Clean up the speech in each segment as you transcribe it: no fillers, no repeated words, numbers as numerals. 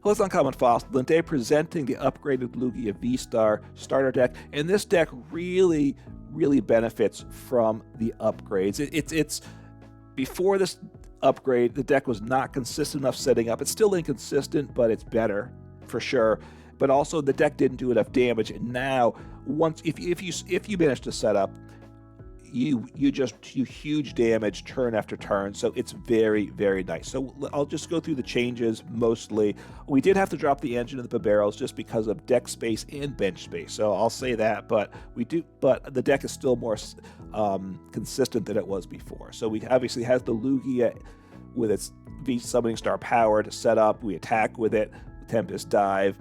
Hello, it's Uncommon Fossil, and today presenting the upgraded Lugia V-STAR starter deck, and this deck really benefits from the upgrades. It's before this upgrade, the deck was not consistent enough setting up. It's still inconsistent, but it's better for sure. But also the deck didn't do enough damage, and now once if you manage to set up, you huge damage turn after turn, so it's very nice. So I'll just go through the changes mostly. We did have to drop the engine of the barrels just because of deck space and bench space, so I'll say that, but the deck is still more consistent than it was before. So we obviously has the Lugia with its V Summoning Star power to set up. We attack with it, Tempest Dive.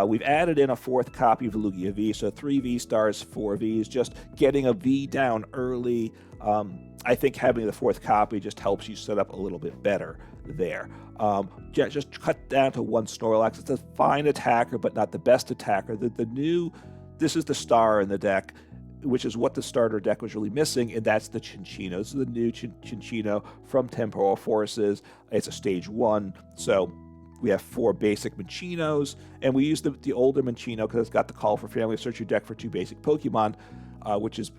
We've added in a fourth copy of the Lugia V, so 3 V-Stars, 4 Vs, just getting a V down early. I think having the fourth copy just helps you set up a little bit better there. Just cut down to 1 Snorlax. It's a fine attacker, but not the best attacker. This is the star in the deck, which is what the starter deck was really missing, and that's the Cinccino. This is the new Cinccino from Temporal Forces. It's a stage 1, so we have 4 basic Mincinos, and we use the older Minccino because it's got the call for family. Search your deck for 2 basic Pokemon, which is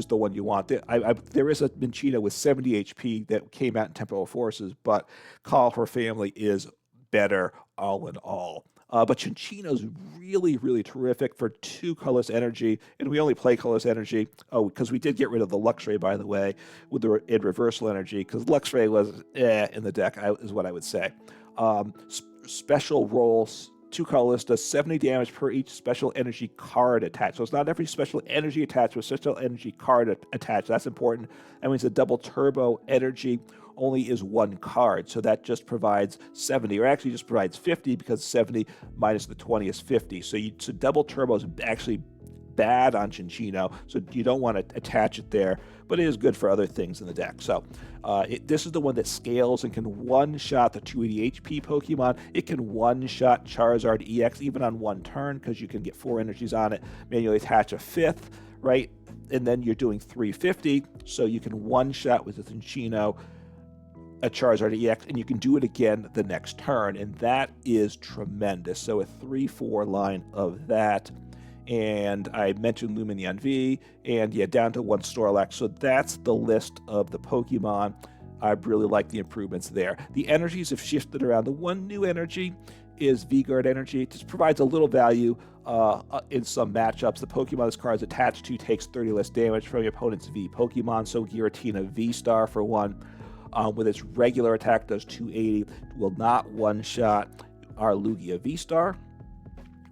the one you want. There is a Minccino with 70 HP that came out in Temporal Forces, but call for family is better all in all. But Cinccino's really terrific for 2 colorless energy, and we only play colorless energy. Oh, because we did get rid of the Luxray, by the way, with the reversal energy, because Luxray was in the deck, is what I would say. Special rolls, 2 colorless, does 70 damage per each special energy card attached. So it's not every special energy attached with special energy card attached. That's important. That means the double turbo energy only is 1 card, so that just provides 70, or actually just provides 50, because 70 minus the 20 is 50. So double turbo is actually bad on Cinccino, so you don't want to attach it there, but it is good for other things in the deck. So this is the one that scales and can one-shot the 280 HP Pokemon. It can one-shot Charizard EX even on 1 turn, because you can get 4 energies on it, manually attach a 5th, right? And then you're doing 350, so you can one-shot with the Cinccino a Charizard EX, and you can do it again the next turn, and that is tremendous. So a 3-4 line of that. And I mentioned Lumineon V, and yeah, down to 1 Snorlax. So that's the list of the Pokemon. I really like the improvements there. The energies have shifted around. The one new energy is V-Guard energy. It just provides a little value in some matchups. The Pokemon this card is attached to takes 30 less damage from your opponent's V Pokemon. So Giratina V-Star for 1. With its regular attack does 280. Will not one-shot our Lugia V-Star.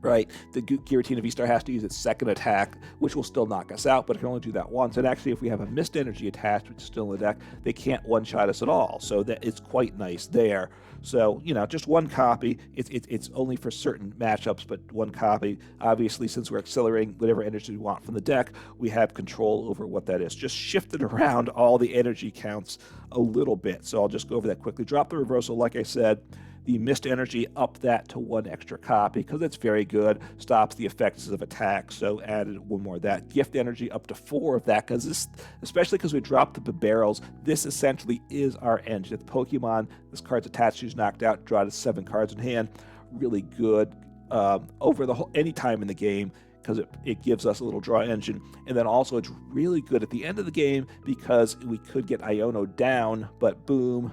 Right, the Giratina V-Star has to use its second attack, which will still knock us out, but it can only do that once. And actually, if we have a Mist Energy attached, which is still in the deck, they can't one-shot us at all. So that it's quite nice there. So, just 1 copy. It's only for certain matchups, but 1 copy. Obviously, since we're accelerating whatever energy we want from the deck, we have control over what that is. Just shifted around all the energy counts a little bit. So I'll just go over that quickly. Drop the reversal, like I said. The Mist Energy, up that to 1 extra copy, because it's very good. Stops the effects of attack, so added 1 more of that. Gift Energy, up to 4 of that, because this, especially because we dropped the barrels, this essentially is our engine. If the Pokemon this card's attached to is knocked out, draw to 7 cards in hand. Really good over the whole any time in the game, because it gives us a little draw engine. And then also it's really good at the end of the game, because we could get Iono down, but boom,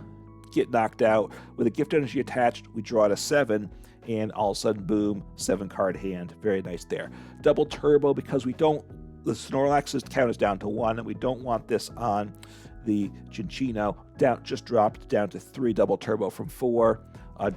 get knocked out. With a Gift Energy attached, we draw to 7, and all of a sudden, boom, 7 card hand. Very nice there. Double turbo, because the Snorlax's count is down to 1, and we don't want this on the Cinccino. Just dropped down to 3 double turbo from 4.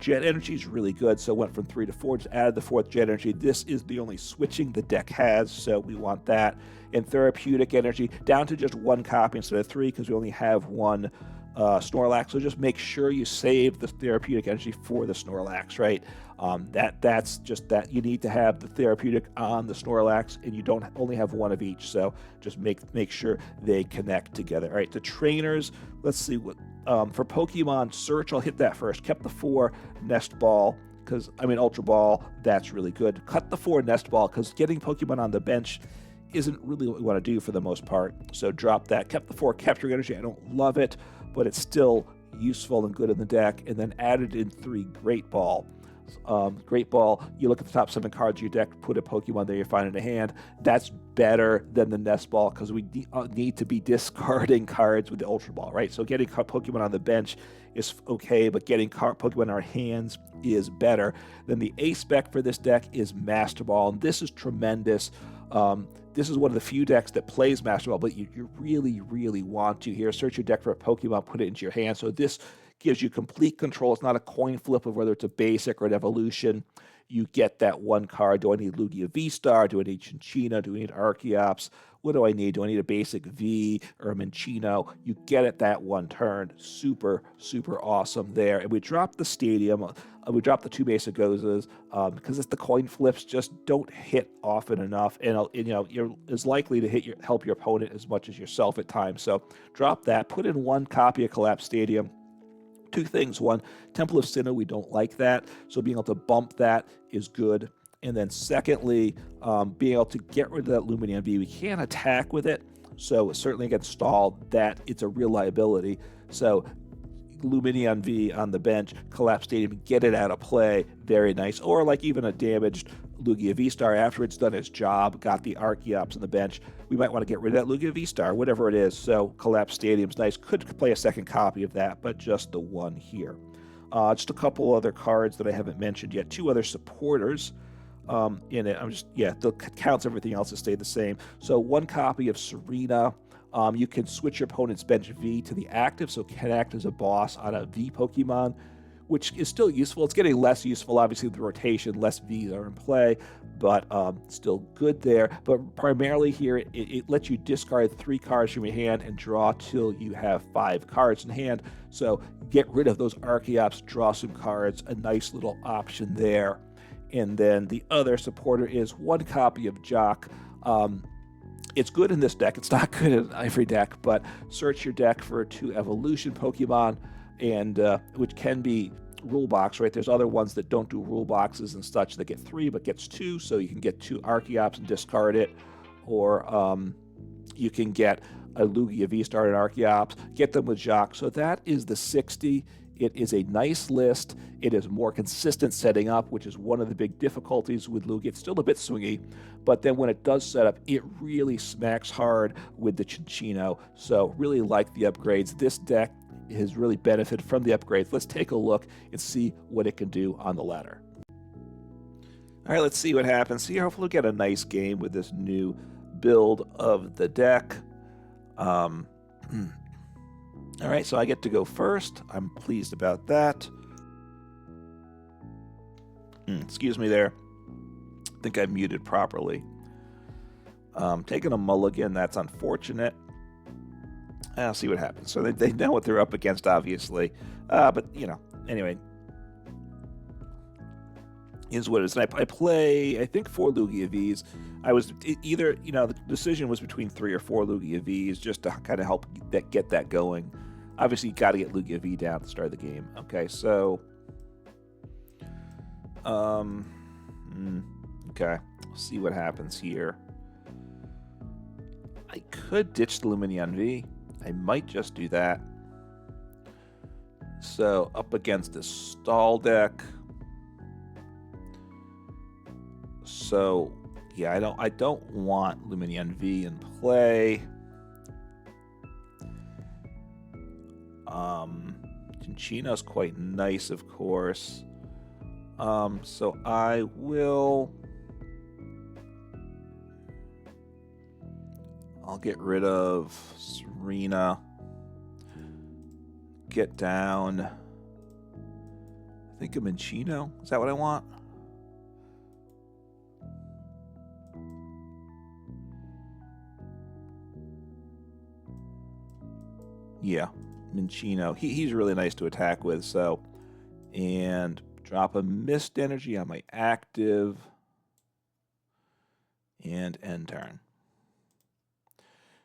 Jet Energy is really good, so went from 3 to 4, just added the 4th Jet Energy. This is the only switching the deck has, so we want that. And Therapeutic Energy, down to just 1 copy instead of 3, because we only have 1 Snorlax. So just make sure you save the Therapeutic Energy for the Snorlax, right? That's just that you need to have the Therapeutic on the Snorlax, and you don't only have 1 of each, so just make sure they connect together. All right, the trainers, let's see what for Pokemon Search, I'll hit that first. Kept the 4 Nest Ball, Ultra Ball, that's really good. Cut the 4 Nest Ball, because getting Pokemon on the bench isn't really what we want to do for the most part, so drop that. Kept the 4 Capturing Energy. I don't love it, but it's still useful and good in the deck. And then added in 3 Great Ball. Great Ball, you look at the top 7 cards of your deck, put a Pokemon there, you find it in a hand. That's better than the Nest Ball because we need to be discarding cards with the Ultra Ball, right? So getting Pokemon on the bench is okay, but getting Pokemon in our hands is better. Then the A spec for this deck is Master Ball, and this is tremendous. This is one of the few decks that plays Master Ball, but you really, really want to here. Search your deck for a Pokemon, put it into your hand. So this gives you complete control. It's not a coin flip of whether it's a basic or an evolution. You get that one card. Do I need Lugia V-Star? Do I need Cinccino? Do I need Archeops? What do I need? Do I need a basic V or a Minccino? You get it that one turn. Super, super awesome there. And we dropped the stadium. We dropped the 2 basic Gozas because it's the coin flips just don't hit often enough, and you know you're as likely to help your opponent as much as yourself at times. So drop that. Put in 1 copy of Collapsed Stadium. 2 things. 1, Temple of Sinnoh, we don't like that, so being able to bump that is good. And then secondly, being able to get rid of that Lumineon V. We can't attack with it, so certainly against stall, that it's a real liability. So Lumineon V on the bench, Collapsed Stadium, get it out of play, very nice. Or like even a damaged Lugia V-Star after it's done its job, got the Archeops on the bench, we might want to get rid of that Lugia V-Star, whatever it is. So Collapsed Stadium's nice. Could play a second copy of that, but just the one here. Just a couple other cards that I haven't mentioned yet. 2 other supporters in it. The counts, everything else has stayed the same. So 1 copy of Serena. You can switch your opponent's bench V to the active, so can act as a boss on a V Pokemon, which is still useful. It's getting less useful, obviously, with the rotation. Less Vs are in play, but still good there. But primarily here, it lets you discard 3 cards from your hand and draw till you have 5 cards in hand. So get rid of those Archeops, draw some cards, a nice little option there. And then the other supporter is 1 copy of Jacq. It's good in this deck. It's not good in every deck, but search your deck for 2 evolution Pokemon, and which can be rule box, right? There's other ones that don't do rule boxes and such that get 3 but gets 2, so you can get 2 Archeops and discard it, or you can get a Lugia V-Star and Archeops, get them with Jacq. So that is the 60. It is a nice list. It is more consistent setting up, which is one of the big difficulties with Lugia. It's still a bit swingy, but then when it does set up, it really smacks hard with the Cinccino. So really like the upgrades. This deck has really benefited from the upgrades. Let's take a look and see what it can do on the ladder. All right, let's see what happens here. Hopefully we'll get a nice game with this new build of the deck. All right, so I get to go first. I'm pleased about that. Excuse me there. I think I muted properly. Taking a mulligan, that's unfortunate. I'll see what happens. So they know what they're up against, obviously. But, you know, anyway. Is what it is. And I play, I think, 4 Lugia Vs. I was either, you know, the decision was between 3 or 4 Lugia Vs just to kind of help get that going. Obviously, you got to get Lugia V down at the start of the game. Okay, so... okay, let's see what happens here. I could ditch the Lumineon V. I might just do that. So, up against this stall deck. So, yeah, I don't want Lumineon V in play. Cinccino's quite nice, of course. So I will... I'll get rid of Serena. Get down... I think a Minccino. Is that what I want? Yeah, Minccino. He's really nice to attack with, so... And drop a Mist Energy on my active. And end turn.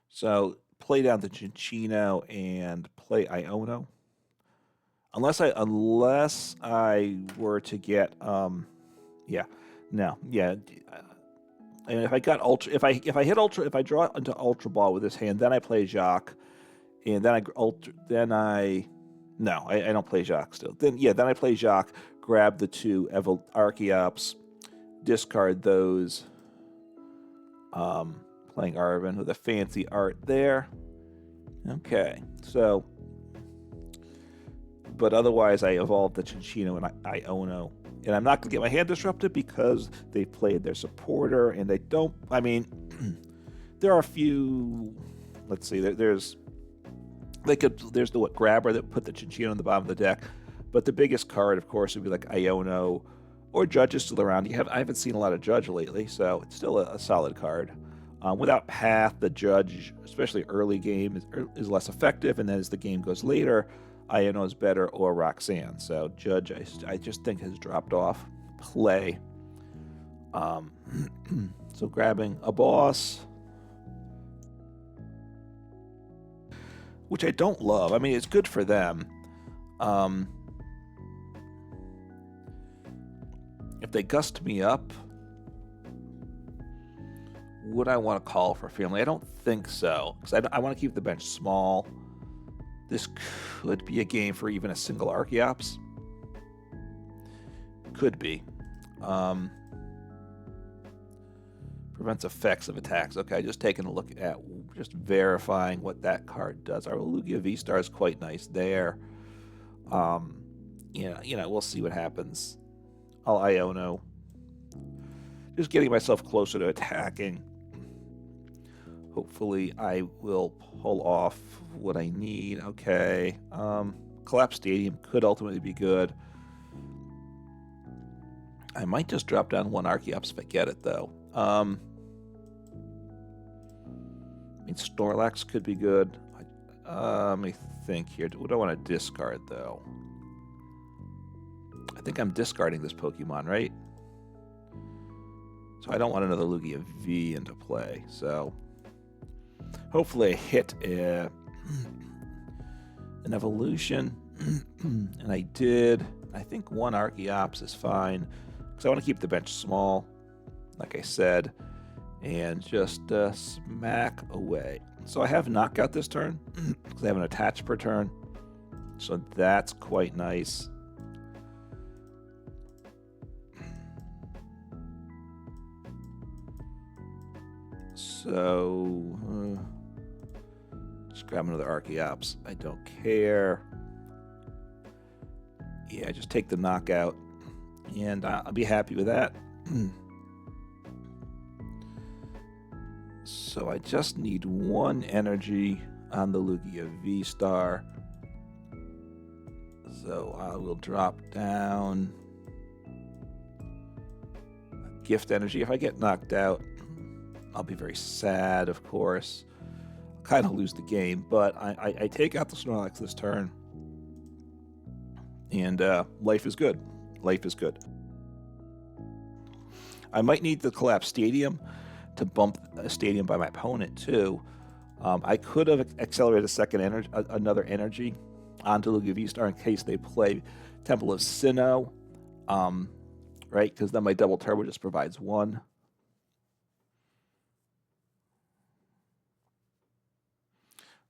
So, play down the Cinccino and play Iono. Unless I were to get... yeah. No. Yeah. And if I got Ultra... If I hit Ultra... If I draw into Ultra Ball with this hand, then I play Jacq. And then No, I don't play Jacq still. Then I play Jacq, grab the two Archeops, discard those. Playing Arvin with a fancy art there. Okay, so, but otherwise I evolved the Cinccino and Iono. And I'm not going to get my hand disrupted because they played their supporter, and they don't, I mean, there are a few, let's see, there's the grabber that put the Cinccino on the bottom of the deck, but the biggest card, of course, would be like Iono, or Judge is still around. I haven't seen a lot of Judge lately, so it's still a solid card. Without Path, the Judge, especially early game, is less effective, and then as the game goes later, Iono is better, or Roxanne. So Judge, I just think, has dropped off play. So grabbing a boss, which I don't love. I mean, it's good for them. If they gust me up, would I want to call for family? I don't think so, because I want to keep the bench small. This could be a game for even a single Archeops. Could be. Prevents effects of attacks. Okay, just taking a look at, just verifying what that card does. Our Lugia V-Star is quite nice there. We'll see what happens. I'll Iono. Just getting myself closer to attacking. Hopefully I will pull off what I need. Okay. Collapsed Stadium could ultimately be good. I might just drop down one Archeops if I get it, though. I mean, Snorlax could be good. Let me think here. What do I want to discard, though? I think I'm discarding this Pokemon, right? So I don't want another Lugia V into play. So hopefully I hit an evolution. And I did. I think one Archeops is fine, because I want to keep the bench small, like I said, and just smack away. So I have knockout this turn, because I have an attach per turn. So that's quite nice. So just grab another Archeops. I don't care. Yeah, just take the knockout, and I'll be happy with that. So I just need one energy on the Lugia V-Star. So I will drop down Gift Energy. If I get knocked out, I'll be very sad, of course. I'll kind of lose the game, but I take out the Snorlax this turn. And life is good. Life is good. I might need the Collapsed Stadium to bump a stadium by my opponent, too. I could have accelerated another energy onto Lugia V-Star in case they play Temple of Sinnoh, right? Because then my double turbo just provides one.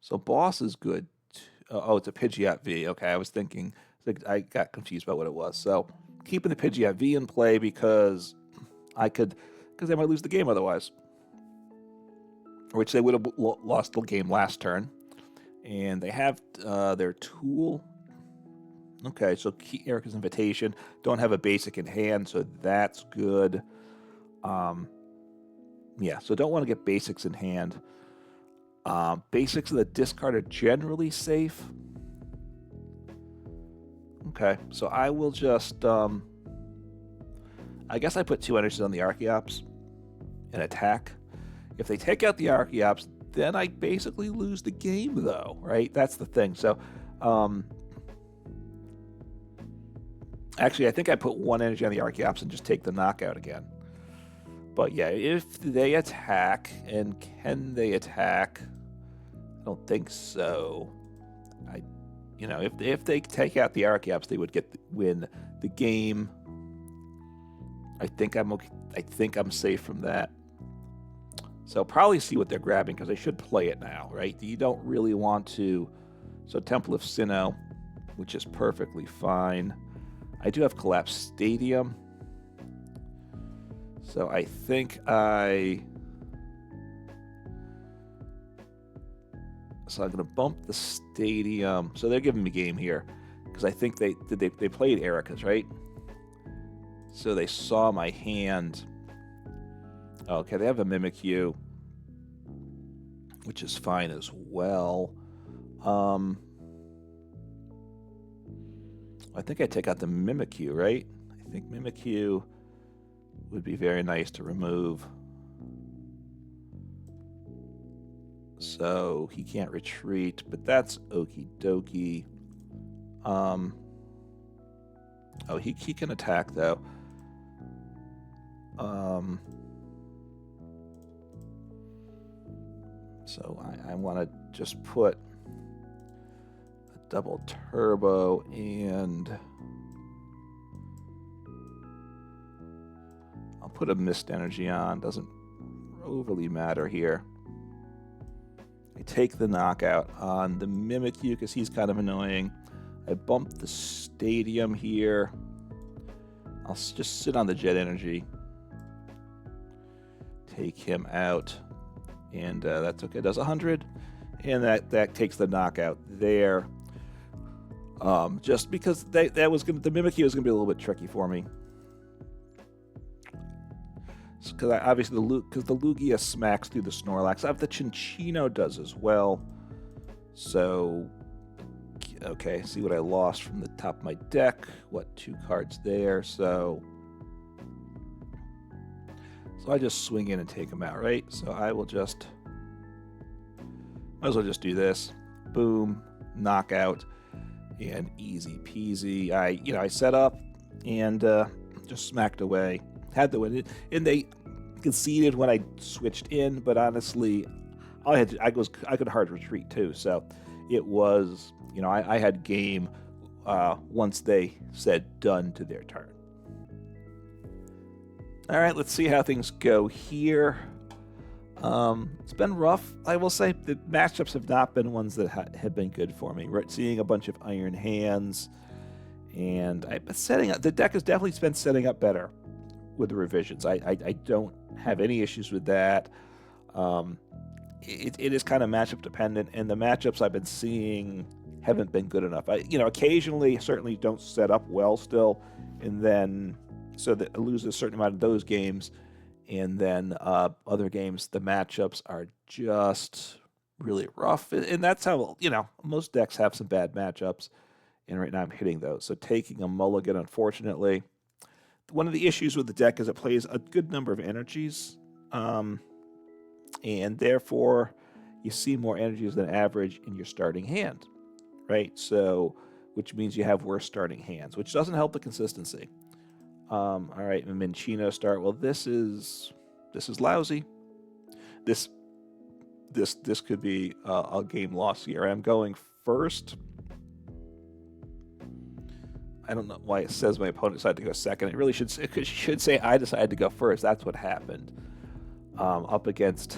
So boss is good. Oh, it's a Pidgeot V. Okay, I was thinking, I got confused about what it was. So keeping the Pidgeot V in play because I might lose the game otherwise, which they would have lost the game last turn. And they have their tool. Okay, so Erica's Invitation. Don't have a basic in hand, so that's good. Yeah, so don't want to get basics in hand. Basics of the discard are generally safe. Okay, so I will just, I guess I put 2 energies on the Archeops and attack. If they take out the Archeops, then I basically lose the game, though, right? That's the thing. So, actually, I think I put 1 energy on the Archeops and just take the knockout again. But yeah, if they attack, and can they attack? I don't think so. If they take out the Archeops, they would win the game. I think I'm okay. I think I'm safe from that. So probably see what they're grabbing, because they should play it now, right? You don't really want to. So Temple of Sinnoh. which is perfectly fine. I do have Collapsed Stadium. So I think So I'm going to bump the Stadium. So they're giving me game here. Because I think they played Erica's, right? So they saw my hand. Okay, they have a Mimikyu, which is fine as well. I think I take out the Mimikyu, right? I think Mimikyu would be very nice to remove. So he can't retreat, but that's okie dokie. Oh, he can attack though. So I want to just put a double turbo and I'll put a Mist Energy on. Doesn't overly matter here. I take the knockout on the Mimikyu because he's kind of annoying. I bump the Stadium here. I'll just sit on the Jet Energy. Take him out. And that's okay. It does 100. And that takes the knockout there. Just because the Mimikyu was going to be a little bit tricky for me. Because obviously the Lugia smacks through the Snorlax. The Cinccino does as well. So, okay, see what I lost from the top of my deck. What, 2 cards there? So I just swing in and take them out, right? So I will just, might as well just do this. Boom, knockout, and easy peasy. I set up and just smacked away. Had the win, and they conceded when I switched in. But honestly, I could hard retreat too. So it was, I had game once they said done to their turn. All right, let's see how things go here. It's been rough, I will say. The matchups have not been ones that have been good for me. Right, seeing a bunch of iron hands, and I've been setting up. The deck has definitely been setting up better with the revisions. I don't have any issues with that. It is kind of matchup dependent, and the matchups I've been seeing haven't been good enough. Occasionally certainly don't set up well still, and then so that I lose a certain amount of those games, and then other games the matchups are just really rough, and that's how most decks have some bad matchups, and right now I'm hitting those. So taking a mulligan, unfortunately. One of the issues with the deck is it plays a good number of energies, and therefore you see more energies than average in your starting hand, right? So, which means you have worse starting hands, which doesn't help the consistency. All right, Minccino start. Well, this is lousy. This could be a game loss here. I'm going first. I don't know why it says my opponent decided to go second. It really should say I decided to go first. That's what happened. Up against,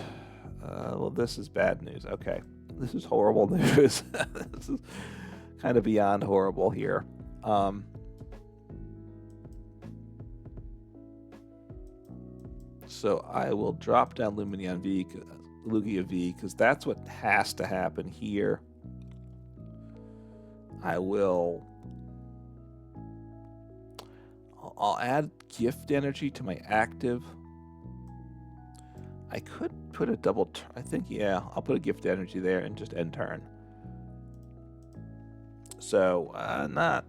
well, this is bad news. Okay, this is horrible news. This is kind of beyond horrible here. So I will drop down Lumineon Lugia V, because that's what has to happen here. I'll add Gift Energy to my active. I could put a double, I think, yeah, I'll put a Gift Energy there and just end turn. So, I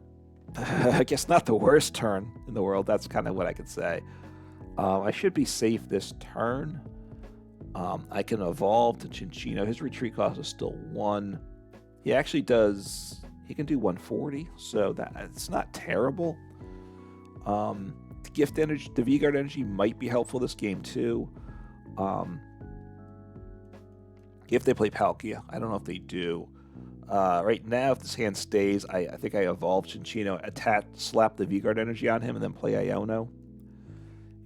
guess not the worst turn in the world. That's kind of what I could say. I should be safe this turn. I can evolve to Cinccino. His retreat cost is still 1. He actually does, he can do 140, so it's not terrible. The Gift Energy, the V-Guard Energy might be helpful this game too. If they play Palkia, I don't know if they do. Right now, if this hand stays, I think I evolve Cinccino, slap the V-Guard Energy on him, and then play Iono,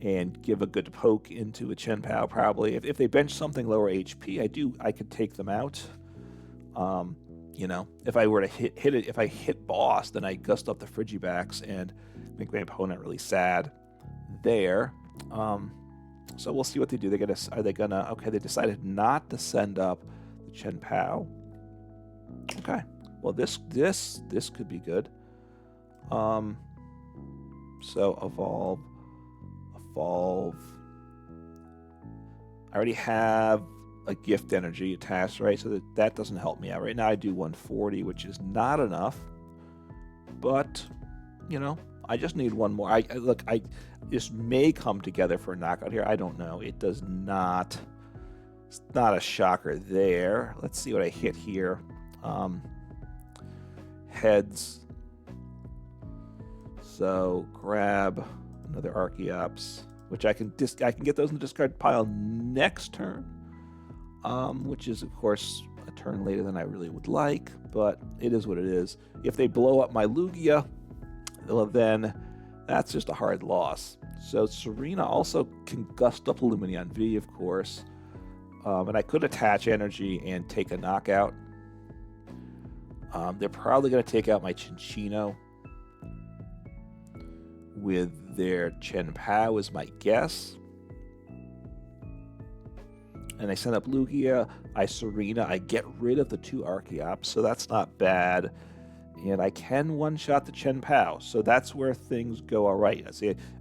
and give a good poke into a Chen Pao probably. If they bench something lower HP, I could take them out. You know, if I were to hit it, if I hit boss, then I gust up the Frigibacks and make my opponent really sad there. So we'll see what they do. Are they gonna? Okay, they decided not to send up the Chien-Pao. Okay, well this could be good. So evolve. I already have a Gift Energy attached, right? So that doesn't help me out right now. I do 140, which is not enough, but you know, I just need one more. Look, this may come together for a knockout here. I don't know. It does not. It's not a shocker there. Let's see what I hit here. Heads. So grab another Archeops, which I can get those in the discard pile next turn, which is of course a turn later than I really would like, but it is what it is. If they blow up my Lugia, well, then that's just a hard loss. So Serena also can gust up Lumineon V, of course, and I could attach energy and take a knockout. They're probably going to take out my Cinccino with their Chien-Pao is my guess. And I send up Lugia, I Serena, I get rid of the 2 Archeops, so that's not bad. And I can one-shot the Chien-Pao, so that's where things go all right.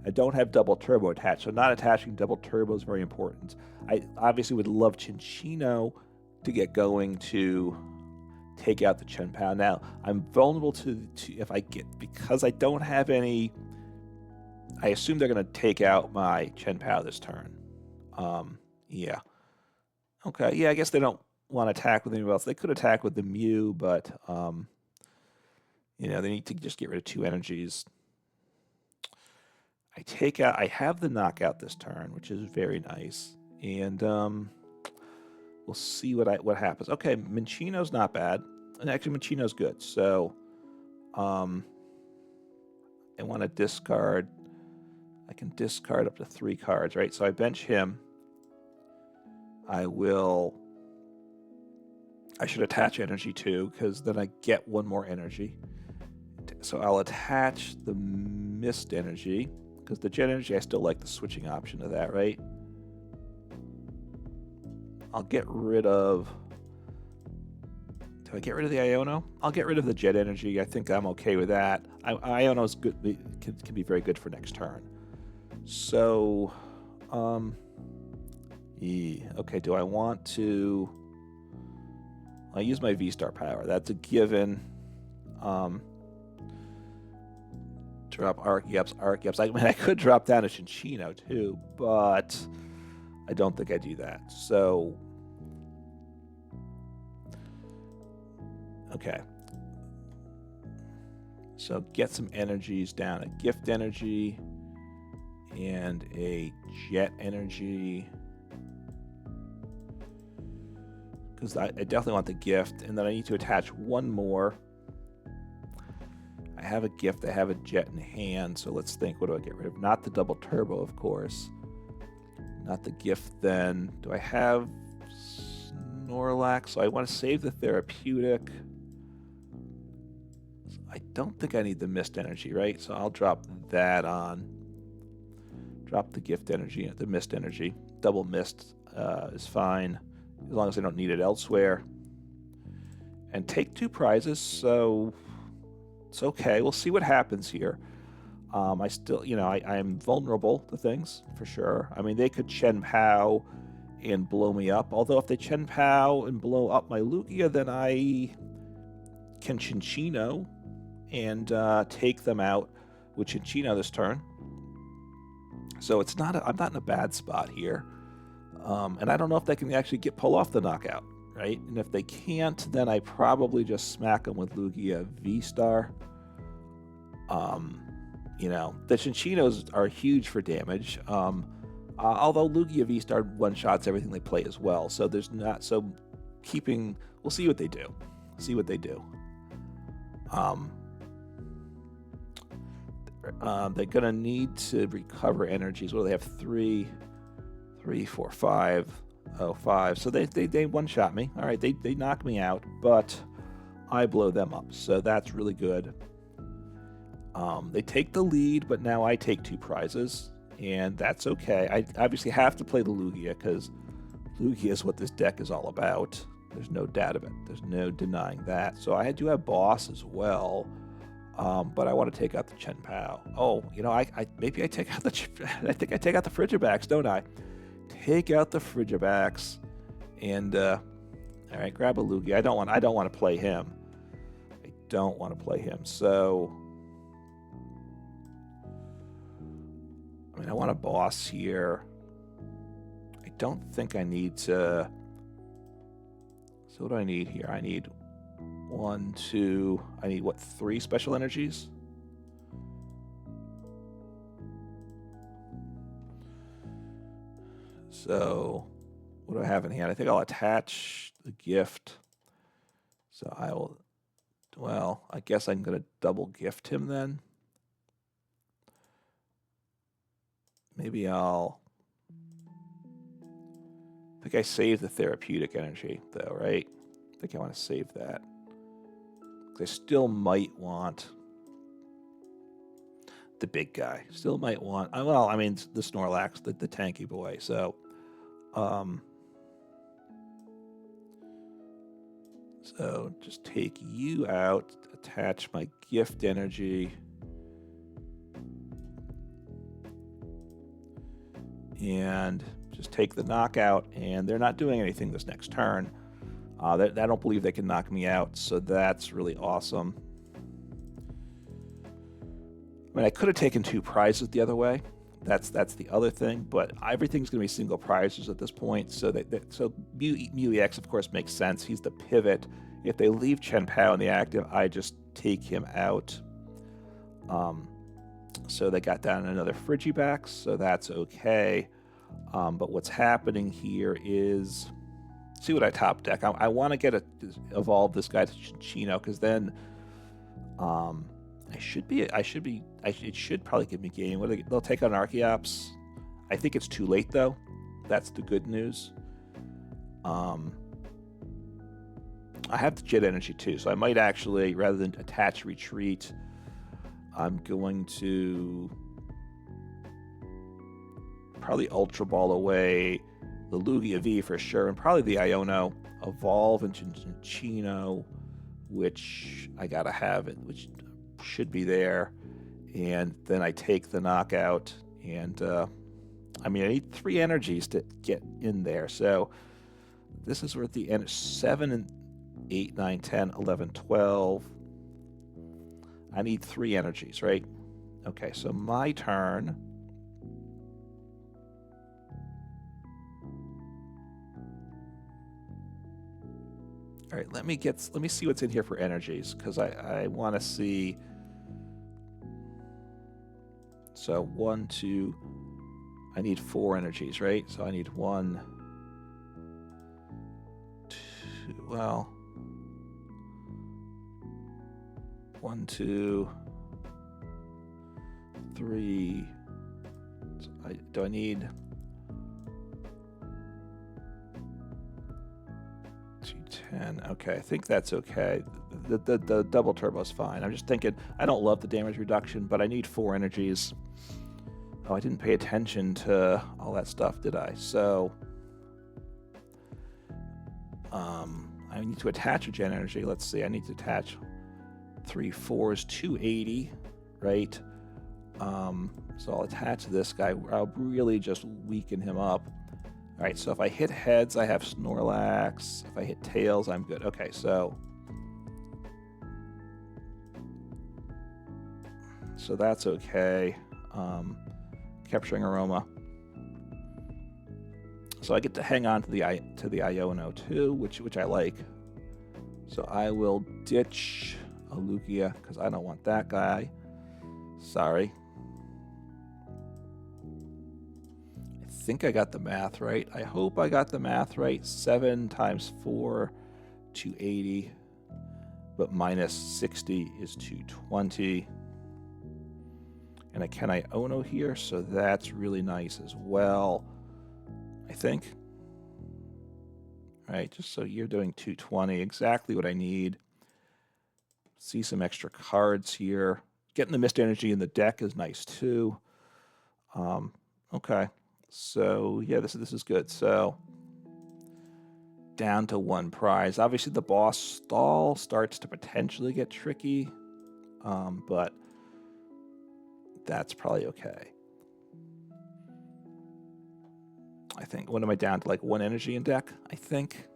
I don't have double turbo attached, so not attaching double turbo is very important. I obviously would love Cinccino to get going to take out the Chien-Pao. Now, I'm vulnerable to if I get, because I don't have any, I assume they're going to take out my Chien-Pao this turn. Yeah. Okay, yeah, I guess they don't want to attack with anyone else. They could attack with the Mew, but, you know, they need to just get rid of 2 energies. I have the knockout this turn, which is very nice. And we'll see what happens. Okay, Minccino's not bad. And actually, Minccino's good. So I want to discard. I can discard up to 3 cards, right? So I bench him. I should attach energy too, because then I get 1 more energy. So I'll attach the Mist Energy, because the Jet Energy, I still like the switching option of that, right? I'll get rid of... Do I get rid of the Iono? I'll get rid of the Jet Energy. I think I'm okay with that. Iono's good, can be very good for next turn. So, okay, do I want to... I use my V-Star power. That's a given. Drop Archeops. I mean, I could drop down a Cinccino too, but I don't think I do that. So, okay. So get some energies down. A Gift Energy and a Jet Energy. Because I definitely want the Gift, and then I need to attach 1 more. I have a Gift, I have a Jet in hand, so let's think, what do I get rid of? Not the double turbo, of course. Not the Gift then. Do I have Snorlax? So I want to save the Therapeutic. I don't think I need the Mist Energy, right? So I'll drop that on. Drop the Gift Energy, the Mist Energy. Double Mist is fine, as long as I don't need it elsewhere. And take 2 prizes, so... It's okay. We'll see what happens here. I still, you know, I am vulnerable to things, for sure. I mean, they could Chien-Pao and blow me up. Although if they Chien-Pao and blow up my Lugia, then I can Cinccino and take them out with Cinccino this turn. So it's not I'm not in a bad spot here. And I don't know if they can actually pull off the knockout. Right? And if they can't, then I probably just smack them with Lugia V-Star. You know, the Cinccinos are huge for damage. Although Lugia V-Star one-shots everything they play as well. So there's not... So keeping... We'll see what they do. See what they do. They're going to need to recover energies. What do they have? 3, 4, 5... Oh, 5. So they one-shot me. All right, they knocked me out, but I blow them up. So that's really good. They take the lead, but now I take 2 prizes, and that's okay. I obviously have to play the Lugia because Lugia is what this deck is all about. There's no doubt of it. There's no denying that. So I do have Boss as well, but I want to take out the Chen Pao. Oh, you know, maybe I take out the. I think I take out the Frigibacks, don't I? Take out the Frigibacks, and all right, grab a Lugia. I don't want to play him. I don't want to play him. So. I mean, I want a Boss here. I don't think I need to... So what do I need here? I need 1, 2... I need, what, 3 special energies? So, what do I have in hand? I think I'll attach the gift. So I will... Well, I guess I'm going to double gift him then. Maybe I think I saved the therapeutic energy, though, right? I think I want to save that. I still might want the big guy. Still might want... Well, I mean, the Snorlax, the tanky boy. So, so just take you out, attach my gift energy... and just take the knockout, and they're not doing anything this next turn. I don't believe they can knock me out, so that's really awesome. I mean, I could have taken 2 prizes the other way. That's the other thing, but everything's going to be single prizes at this point, so Mew EX, of course, makes sense. He's the pivot. If they leave Chen Pao in the active, I just take him out. So they got down another Frigibax, so that's okay. But what's happening here is, see what I top deck. I want to evolve this guy to Cinccino, because then it should probably give me game. They'll take on Archeops. I think it's too late though. That's the good news. I have the Gift Energy too, so I might actually, rather than attach retreat, I'm going to probably Ultra Ball away the Lugia V for sure, and probably the Iono, evolve into Cinccino, which I gotta have it, which should be there, and then I take the knockout, and I mean, I need 3 energies to get in there, so this is where at the end, 7 and 8, 9, 10, 11, 12. I need 3 energies, right? Okay, so my turn. All right, let me see what's in here for energies, because I want to see. So 1, 2. I need 4 energies, right? So I need 1, 2. Well. 1, 2, 3. Do I need 210? Okay, I think that's okay. The double turbo's fine. I'm just thinking, I don't love the damage reduction, but I need 4 energies. Oh, I didn't pay attention to all that stuff, did I? So, I need to attach a Gen Energy. Let's see, I need to attach 3 4s, 280, right? So I'll attach this guy. I'll really just weaken him up. All right, so if I hit heads, I have Snorlax. If I hit tails, I'm good. Okay, so that's okay. Capturing Aroma. So I get to hang on to the Iono too, which I like. So I will ditch a Lugia, because I don't want that guy. Sorry. I think I got the math right. I hope I got the math right. 7 times 4, 280. But minus 60 is 220. And can I Iono here? So that's really nice as well, I think. All right, just so you're doing 220, exactly what I need. see some extra cards here. Getting the Mist Energy in the deck is nice too. Okay, so yeah, this is good. So down to 1 prize. Obviously, the boss stall starts to potentially get tricky, but that's probably okay. I think. What am I down to? Like 1 energy in deck, I think.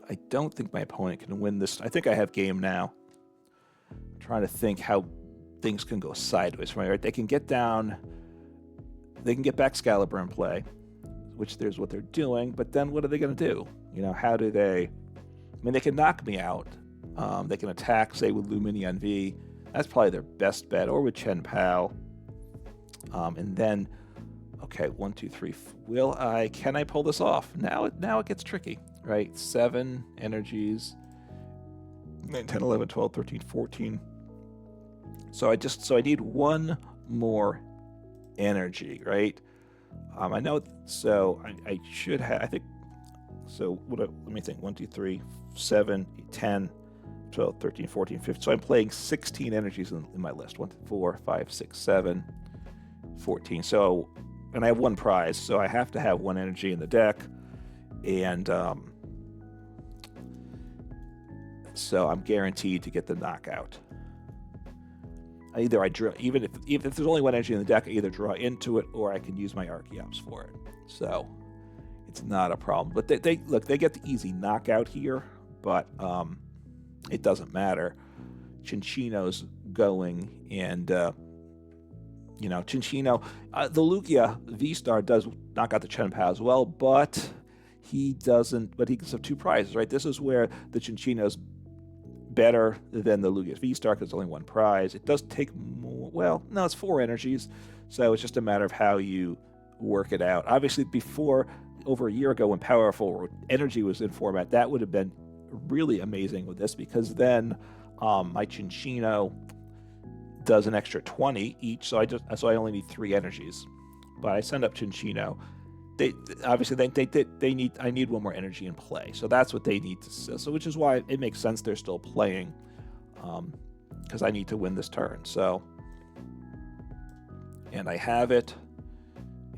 I don't think my opponent can win this. I think I have game now. I'm trying to think how things can go sideways for me. Right? They can get down. They can get back Excalibur in play, which there's what they're doing. But then what are they going to do? You know, how do they? I mean, they can knock me out. They can attack, say, with Lumineon V. That's probably their best bet, or with Chen Pao. And then, okay, 1, 2, 3. Can I pull this off? Now it gets tricky. Right, 7 energies, 9, 10, 11, 12, 13, 14. So I need 1 more energy, right? I know, so I should have, I think, so let me think, 1, 2, 3, 7, 10, 12, 13, 14, 15. So I'm playing 16 energies in my list. 1, 4, 5, 6, 7, 14. So, and I have 1 prize, so I have to have 1 energy in the deck. And so I'm guaranteed to get the knockout. Either I draw, even if there's only 1 energy in the deck, I either draw into it or I can use my Archeops for it. So it's not a problem. But they get the easy knockout here, but it doesn't matter. Cinccino's going, and you know, Cinccino, the Lugia V-STAR does knock out the Chen Pao as well, but he doesn't. But he gets 2 prizes, right? This is where the Cinccino's better than the Lugia V-STAR because it's only 1 prize. It does take more. Well, no, it's 4 energies, so it's just a matter of how you work it out. Obviously, before, over a year ago, when Powerful Energy was in format, that would have been really amazing with this, because then my Cinccino does an extra 20 each, so I only need 3 energies. But I send up Cinccino. I need 1 more energy in play, so that's what they need to. So which is why it makes sense they're still playing, because I need to win this turn. So, and I have it,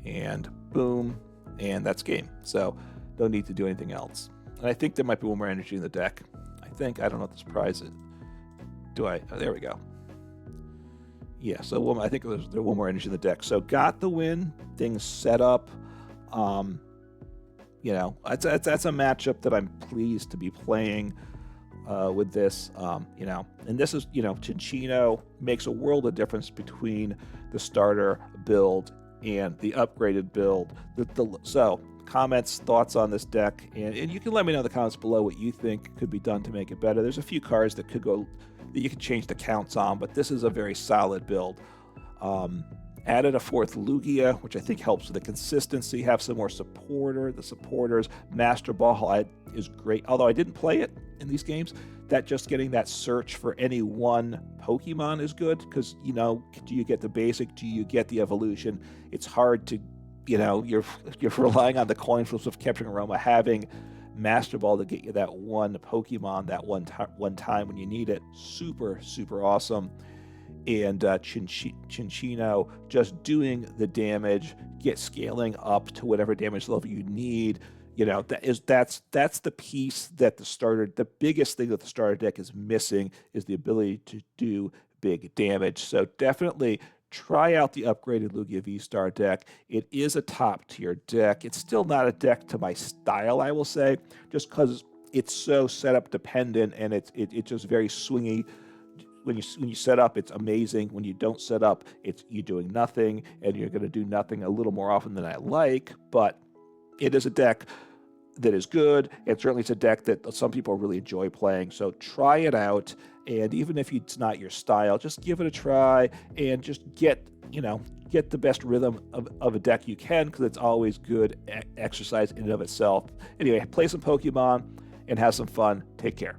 and boom, and that's game. So don't need to do anything else. And I think there might be 1 more energy in the deck. I don't know what this prize is. Do I? Oh, there we go. Yeah, so I think there's 1 more energy in the deck. So got the win. Things set up. You know, that's a matchup that I'm pleased to be playing with this. You know, and this is, you know, Cinccino makes a world of difference between the starter build and the upgraded build. So comments, thoughts on this deck, and you can let me know in the comments below what you think could be done to make it better. There's a few cards that you could change the counts on, but this is a very solid build. Added a 4th Lugia, which I think helps with the consistency. Have some more supporter. The supporters, Master Ball is great. Although I didn't play it in these games, that just getting that search for any 1 Pokemon is good, because, you know, do you get the basic? Do you get the evolution? It's hard to, you know, you're relying on the coin flips of Capturing Aroma, having Master Ball to get you that 1 Pokemon that one time when you need it. Super, super awesome. And Cinccino just doing the damage, scaling up to whatever damage level you need. You know, that's the piece that the biggest thing that the starter deck is missing is the ability to do big damage. So definitely try out the upgraded Lugia V-STAR deck. It is a top tier deck. It's still not a deck to my style, I will say, just because it's so setup dependent, and it's just very swingy. When you set up, it's amazing. When you don't set up, you're doing nothing, and you're going to do nothing a little more often than I like. But it is a deck that is good, and certainly it's a deck that some people really enjoy playing. So try it out, and even if it's not your style, just give it a try and just get the best rhythm of a deck you can, because it's always good exercise in and of itself. Anyway, play some Pokemon and have some fun. Take care.